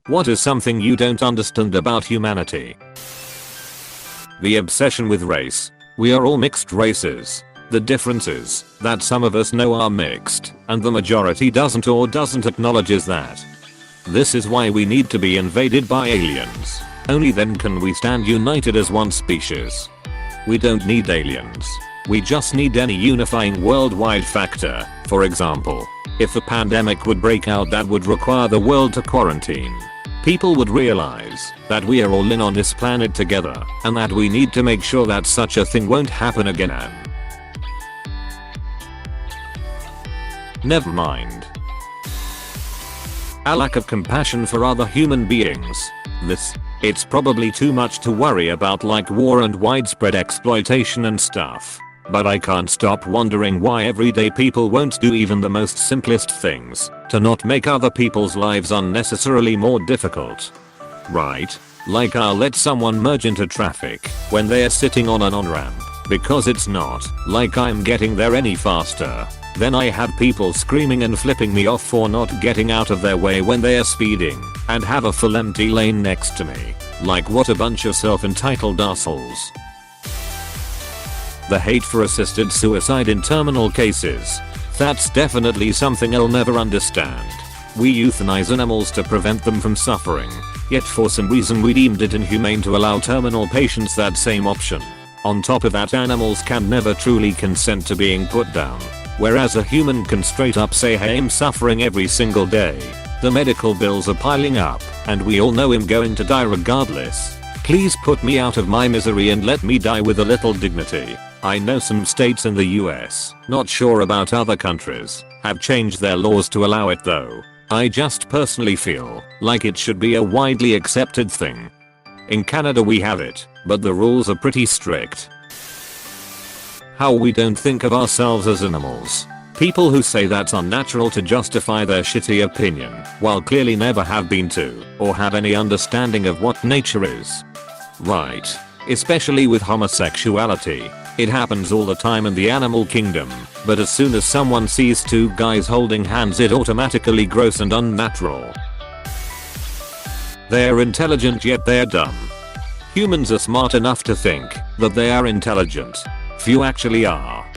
What is something you don't understand about humanity? The obsession with race. We are all mixed races. The difference is that some of us know are mixed, and the majority doesn't or doesn't acknowledges that. This is why we need to be invaded by aliens. Only then can we stand united as one species. We don't need aliens. We just need any unifying worldwide factor. For example, if a pandemic would break out that would require the world to quarantine, people would realize that we are all in on this planet together and that we need to make sure that such a thing won't happen again. Never mind. A lack of compassion for other human beings. It's probably too much to worry about, like war and widespread exploitation and stuff. But I can't stop wondering why everyday people won't do even the most simplest things to not make other people's lives unnecessarily more difficult. Right? Like I'll let someone merge into traffic when they're sitting on an on-ramp because it's not like I'm getting there any faster. Then I have people screaming and flipping me off for not getting out of their way when they are speeding and have a full empty lane next to me. Like, what a bunch of self-entitled assholes. The hate for assisted suicide in terminal cases. That's definitely something I'll never understand. We euthanize animals to prevent them from suffering, yet for some reason we deemed it inhumane to allow terminal patients that same option. On top of that, animals can never truly consent to being put down. Whereas a human can straight up say, hey, I'm suffering every single day. The medical bills are piling up, and we all know I'm going to die regardless. Please put me out of my misery and let me die with a little dignity. I know some states in the US, not sure about other countries, have changed their laws to allow it though. I just personally feel like it should be a widely accepted thing. In Canada we have it, but the rules are pretty strict. How we don't think of ourselves as animals. People who say that's unnatural to justify their shitty opinion, while clearly never have been to, or have any understanding of what nature is. Right. Especially with homosexuality. It happens all the time in the animal kingdom, but as soon as someone sees two guys holding hands it automatically gross and unnatural. They're intelligent yet they're dumb. Humans are smart enough to think that they are intelligent. Few actually are.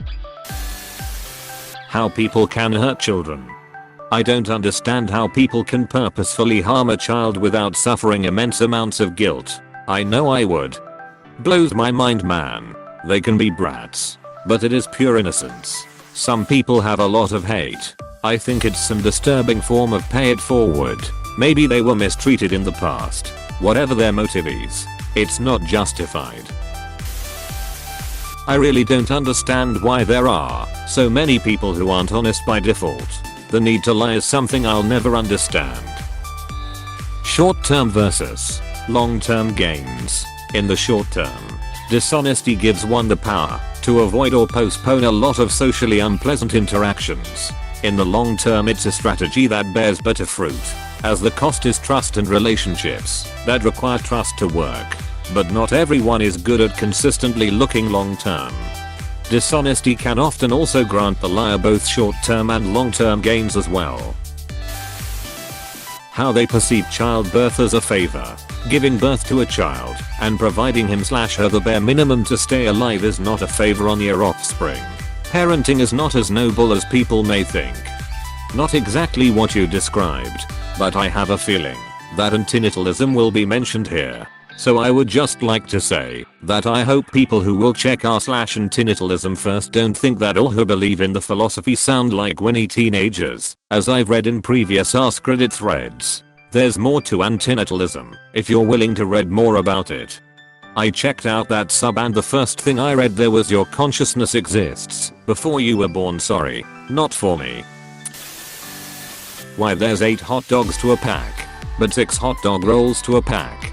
How people can hurt children. I don't understand how people can purposefully harm a child without suffering immense amounts of guilt. I know I would. Blows my mind, man. They can be brats, but it is pure innocence. Some people have a lot of hate. I think it's some disturbing form of pay it forward. Maybe they were mistreated in the past. Whatever their motive is, it's not justified. I really don't understand why there are so many people who aren't honest by default. The need to lie is something I'll never understand. Short-term versus long-term gains. In the short term, dishonesty gives one the power to avoid or postpone a lot of socially unpleasant interactions. In the long term, it's a strategy that bears better fruit, as the cost is trust and relationships that require trust to work. But not everyone is good at consistently looking long term. Dishonesty can often also grant the liar both short term and long term gains as well. How they perceive childbirth as a favor. Giving birth to a child and providing him/her the bare minimum to stay alive is not a favor on your offspring. Parenting is not as noble as people may think. Not exactly what you described, but I have a feeling that antinatalism will be mentioned here. So I would just like to say that I hope people who will check r/antinatalism first don't think that all who believe in the philosophy sound like whiny teenagers, as I've read in previous AskReddit threads. There's more to antinatalism if you're willing to read more about it. I checked out that sub and the first thing I read there was your consciousness exists before you were born. Sorry, not for me. Why, there's 8 hot dogs to a pack, but 6 hot dog rolls to a pack.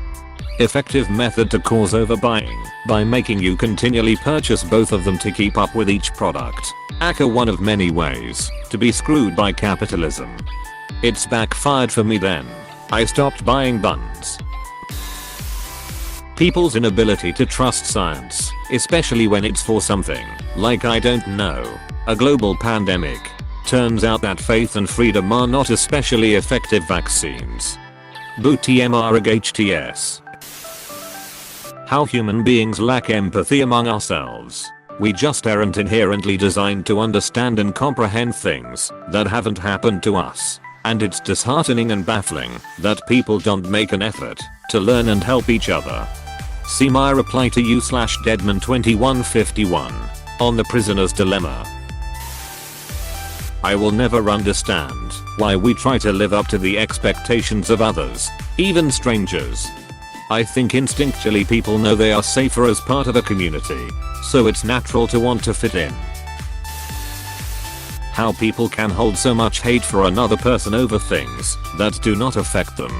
Effective method to cause overbuying by making you continually purchase both of them to keep up with each product. Aka one of many ways to be screwed by capitalism. It's backfired for me then. I stopped buying buns. People's inability to trust science, especially when it's for something like, I don't know, a global pandemic. Turns out that faith and freedom are not especially effective vaccines. BootMRGHTS. How human beings lack empathy among ourselves. We just aren't inherently designed to understand and comprehend things that haven't happened to us. And it's disheartening and baffling that people don't make an effort to learn and help each other. See my reply to you /Deadman2151 on the prisoner's dilemma. I will never understand why we try to live up to the expectations of others, even strangers. I think instinctually people know they are safer as part of a community, so it's natural to want to fit in. How people can hold so much hate for another person over things that do not affect them.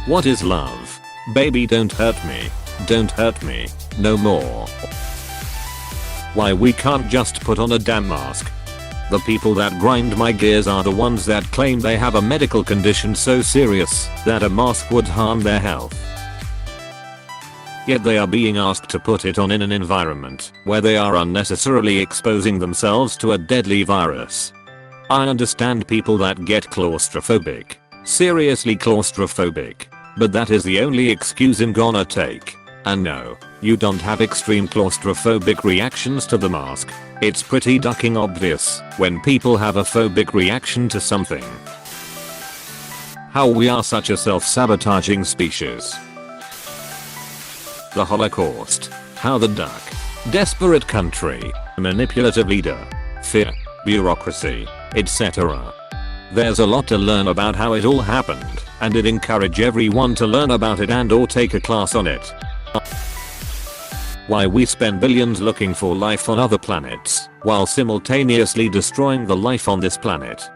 What is love? Baby, don't hurt me. Don't hurt me. No more. Why we can't just put on a damn mask. The people that grind my gears are the ones that claim they have a medical condition so serious that a mask would harm their health. Yet they are being asked to put it on in an environment where they are unnecessarily exposing themselves to a deadly virus. I understand people that get claustrophobic. Seriously claustrophobic. But that is the only excuse I'm gonna take. And no, you don't have extreme claustrophobic reactions to the mask. It's pretty ducking obvious when people have a phobic reaction to something. How we are such a self-sabotaging species. The Holocaust. How the duck. Desperate country. Manipulative leader. Fear. Bureaucracy. etc. There's a lot to learn about how it all happened, and I'd encourage everyone to learn about it and or take a class on it. Why we spend billions looking for life on other planets, while simultaneously destroying the life on this planet.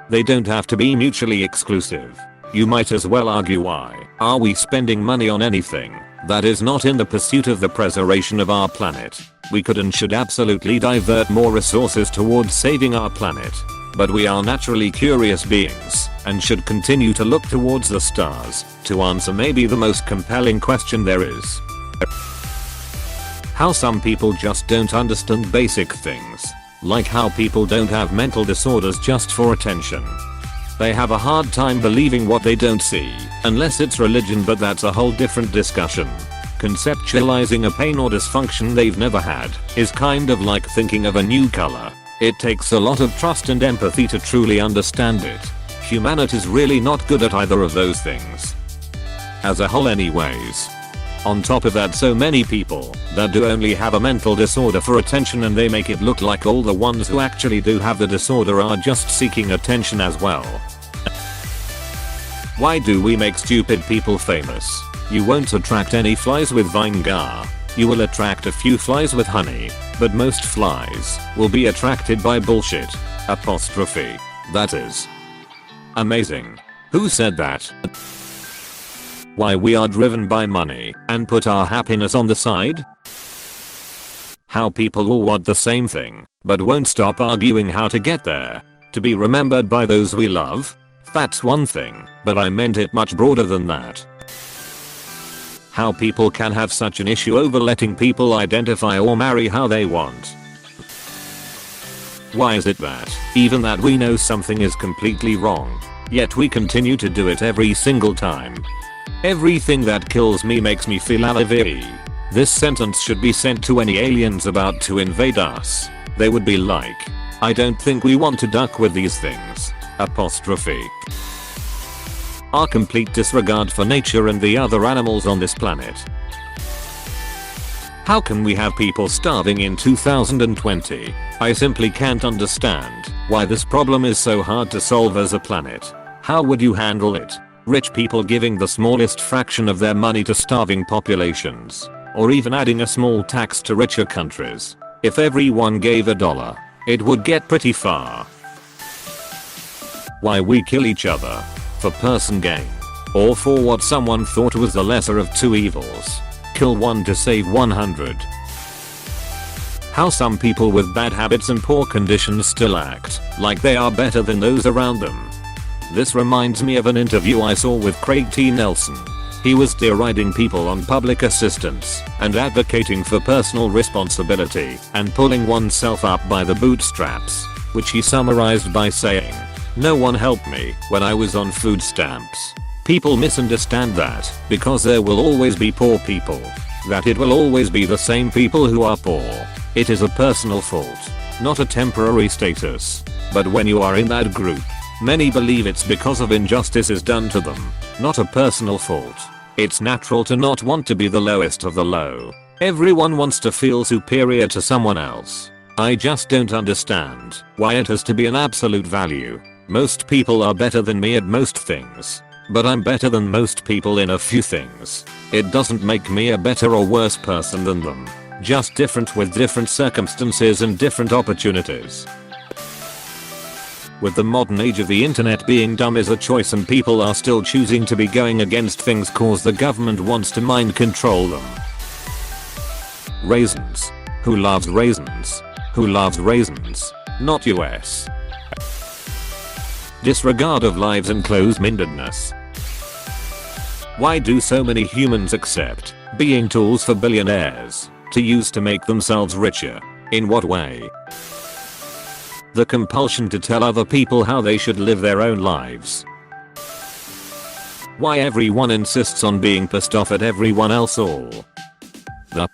They don't have to be mutually exclusive. You might as well argue, why are we spending money on anything that is not in the pursuit of the preservation of our planet? We could and should absolutely divert more resources towards saving our planet. But we are naturally curious beings and should continue to look towards the stars to answer maybe the most compelling question there is. How some people just don't understand basic things, like how people don't have mental disorders just for attention. They have a hard time believing what they don't see, unless it's religion, but that's a whole different discussion. Conceptualizing a pain or dysfunction they've never had is kind of like thinking of a new color. It takes a lot of trust and empathy to truly understand it. Humanity's really not good at either of those things. As a whole anyways. On top of that, so many people that do only have a mental disorder for attention, and they make it look like all the ones who actually do have the disorder are just seeking attention as well. Why do we make stupid people famous? You won't attract any flies with vinegar. You will attract a few flies with honey, but most flies will be attracted by bullshit. Apostrophe. That is amazing. Who said that? Why we are driven by money and put our happiness on the side? How people all want the same thing, but won't stop arguing how to get there. To be remembered by those we love? That's one thing, but I meant it much broader than that. How people can have such an issue over letting people identify or marry how they want. Why is it that, even that we know something is completely wrong, yet we continue to do it every single time? Everything that kills me makes me feel alive. This sentence should be sent to any aliens about to invade us. They would be like, I don't think we want to duck with these things. Apostrophe. Our complete disregard for nature and the other animals on this planet. How can we have people starving in 2020? I simply can't understand why this problem is so hard to solve as a planet. How would you handle it? Rich people giving the smallest fraction of their money to starving populations, or even adding a small tax to richer countries. If everyone gave $1, it would get pretty far. Why we kill each other? For person gain, or for what someone thought was the lesser of two evils. Kill one to save 100. How some people with bad habits and poor conditions still act like they are better than those around them. This reminds me of an interview I saw with Craig T. Nelson. He was deriding people on public assistance and advocating for personal responsibility and pulling oneself up by the bootstraps, which he summarized by saying, No one helped me when I was on food stamps. People misunderstand that because there will always be poor people. That it will always be the same people who are poor. It is a personal fault, not a temporary status. But when you are in that group, many believe it's because of injustices done to them, not a personal fault. It's natural to not want to be the lowest of the low. Everyone wants to feel superior to someone else. I just don't understand why it has to be an absolute value. Most people are better than me at most things. But I'm better than most people in a few things. It doesn't make me a better or worse person than them. Just different with different circumstances and different opportunities. With the modern age of the internet, being dumb is a choice and people are still choosing to be going against things cause the government wants to mind control them. Raisins. Who loves raisins? Who loves raisins? Not US. Disregard of lives and close-mindedness. Why do so many humans accept being tools for billionaires to use to make themselves richer? In what way? The compulsion to tell other people how they should live their own lives. Why everyone insists on being pissed off at everyone else all the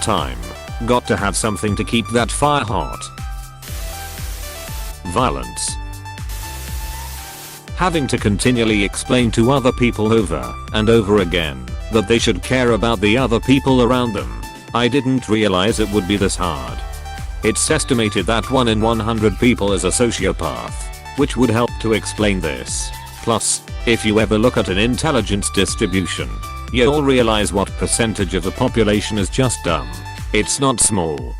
time. Got to have something to keep that fire hot. Violence. Having to continually explain to other people over and over again that they should care about the other people around them. I didn't realize it would be this hard. It's estimated that 1 in 100 people is a sociopath, which would help to explain this. Plus, if you ever look at an intelligence distribution, you'll realize what percentage of the population is just dumb. It's not small.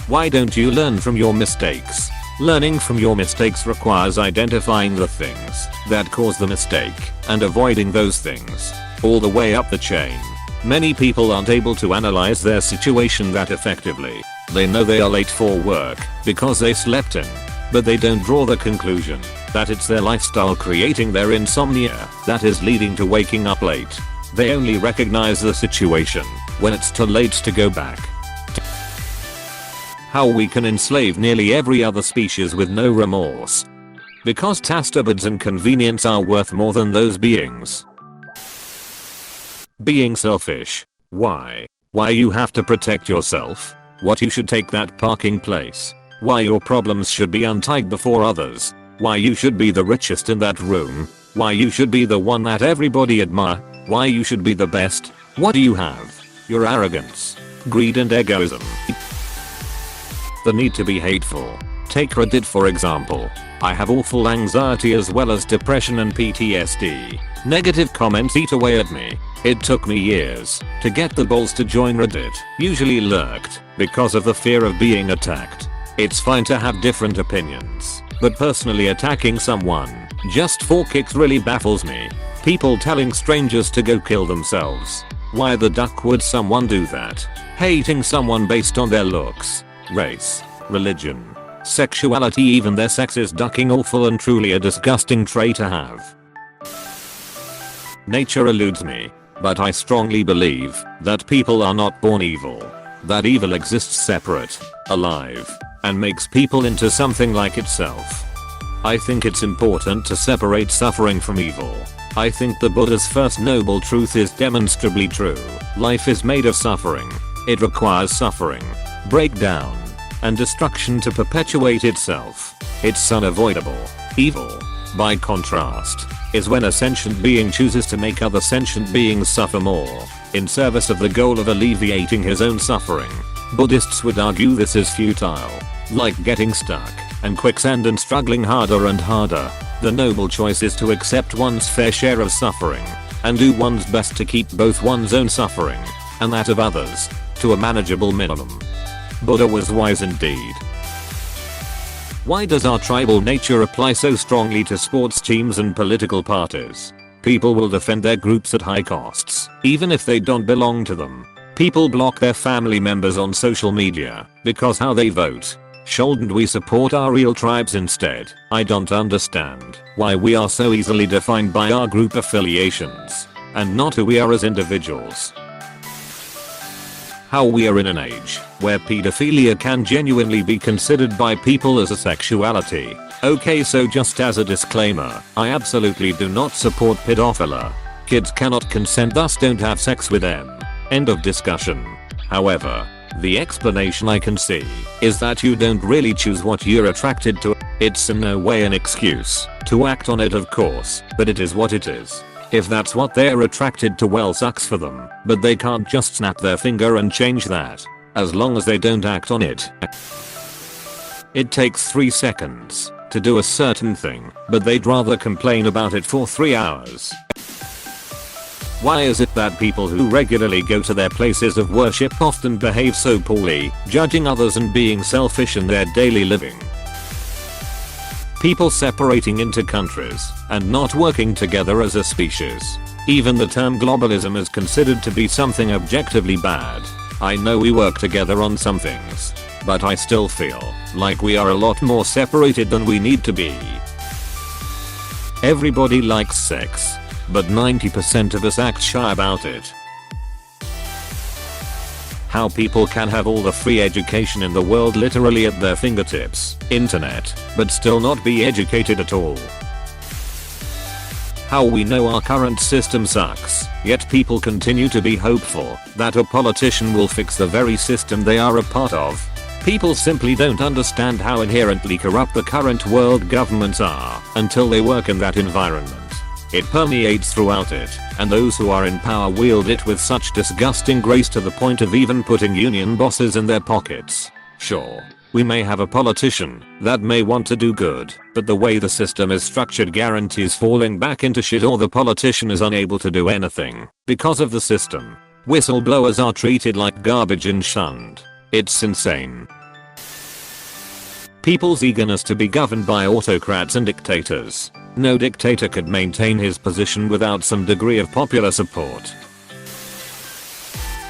Why don't you learn from your mistakes? Learning from your mistakes requires identifying the things that cause the mistake and avoiding those things all the way up the chain. Many people aren't able to analyze their situation that effectively. They know they are late for work because they slept in, but they don't draw the conclusion that it's their lifestyle creating their insomnia that is leading to waking up late. They only recognize the situation when it's too late to go back. How we can enslave nearly every other species with no remorse. Because tastaboods and convenience are worth more than those beings. Being selfish. Why? Why you have to protect yourself? What you should take that parking place? Why your problems should be untied before others? Why you should be the richest in that room? Why you should be the one that everybody admire? Why you should be the best? What do you have? Your arrogance, greed and egoism. The need to be hateful. Take Reddit for example. I have awful anxiety as well as depression and PTSD. Negative comments eat away at me. It took me years to get the balls to join Reddit. Usually lurked because of the fear of being attacked. It's fine to have different opinions, but personally attacking someone just for kicks really baffles me. People telling strangers to go kill themselves. Why the duck would someone do that? Hating someone based on their looks, race, religion, sexuality, even their sex is ducking awful and truly a disgusting trait to have. Nature eludes me, but I strongly believe that people are not born evil. That evil exists separate, alive, and makes people into something like itself. I think it's important to separate suffering from evil. I think the Buddha's first noble truth is demonstrably true. Life is made of suffering. It requires suffering, breakdown, and destruction to perpetuate itself. It's unavoidable. Evil, by contrast, is when a sentient being chooses to make other sentient beings suffer more, in service of the goal of alleviating his own suffering. Buddhists would argue this is futile, like getting stuck in quicksand and struggling harder and harder. The noble choice is to accept one's fair share of suffering, and do one's best to keep both one's own suffering, and that of others, to a manageable minimum. Buddha was wise indeed. Why does our tribal nature apply so strongly to sports teams and political parties? People will defend their groups at high costs, even if they don't belong to them. People block their family members on social media because how they vote. Shouldn't we support our real tribes instead? I don't understand why we are so easily defined by our group affiliations and not who we are as individuals. How we are in an age where pedophilia can genuinely be considered by people as a sexuality. Okay, so just as a disclaimer, I absolutely do not support pedophilia. Kids cannot consent, thus don't have sex with them. End of discussion. However, the explanation I can see is that you don't really choose what you're attracted to. It's in no way an excuse to act on it, of course, but it is what it is. If that's what they're attracted to, well, sucks for them, but they can't just snap their finger and change that. As long as they don't act on it. It takes 3 seconds to do a certain thing, but they'd rather complain about it for 3 hours. Why is it that people who regularly go to their places of worship often behave so poorly, judging others and being selfish in their daily living? People separating into countries and not working together as a species. Even the term globalism is considered to be something objectively bad. I know we work together on some things, but I still feel like we are a lot more separated than we need to be. Everybody likes sex, but 90% of us act shy about it. How people can have all the free education in the world literally at their fingertips, internet, but still not be educated at all. How we know our current system sucks, yet people continue to be hopeful that a politician will fix the very system they are a part of. People simply don't understand how inherently corrupt the current world governments are until they work in that environment. It permeates throughout it, and those who are in power wield it with such disgusting grace to the point of even putting union bosses in their pockets. Sure, we may have a politician that may want to do good, but the way the system is structured guarantees falling back into shit, or the politician is unable to do anything because of the system. Whistleblowers are treated like garbage and shunned. It's insane. People's eagerness to be governed by autocrats and dictators. No dictator could maintain his position without some degree of popular support.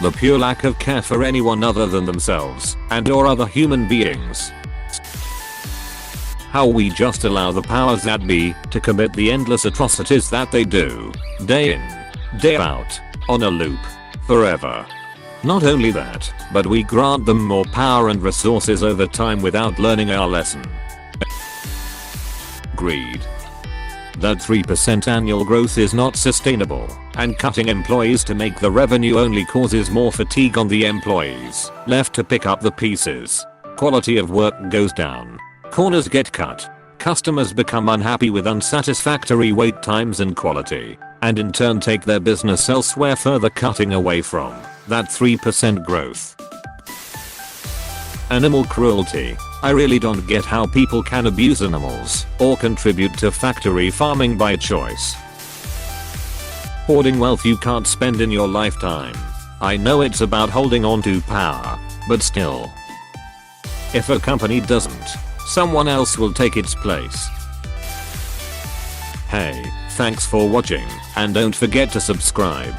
The pure lack of care for anyone other than themselves and or other human beings. How we just allow the powers that be to commit the endless atrocities that they do, day in, day out, on a loop, forever. Not only that, but we grant them more power and resources over time without learning our lesson. Greed. That 3% annual growth is not sustainable, and cutting employees to make the revenue only causes more fatigue on the employees left to pick up the pieces. Quality of work goes down. Corners get cut. Customers become unhappy with unsatisfactory wait times and quality, and in turn take their business elsewhere, further cutting away from that 3% growth. Animal cruelty. I really don't get how people can abuse animals or contribute to factory farming by choice. Hoarding wealth you can't spend in your lifetime. I know it's about holding on to power, but still. If a company doesn't, someone else will take its place. Hey, thanks for watching, and don't forget to subscribe.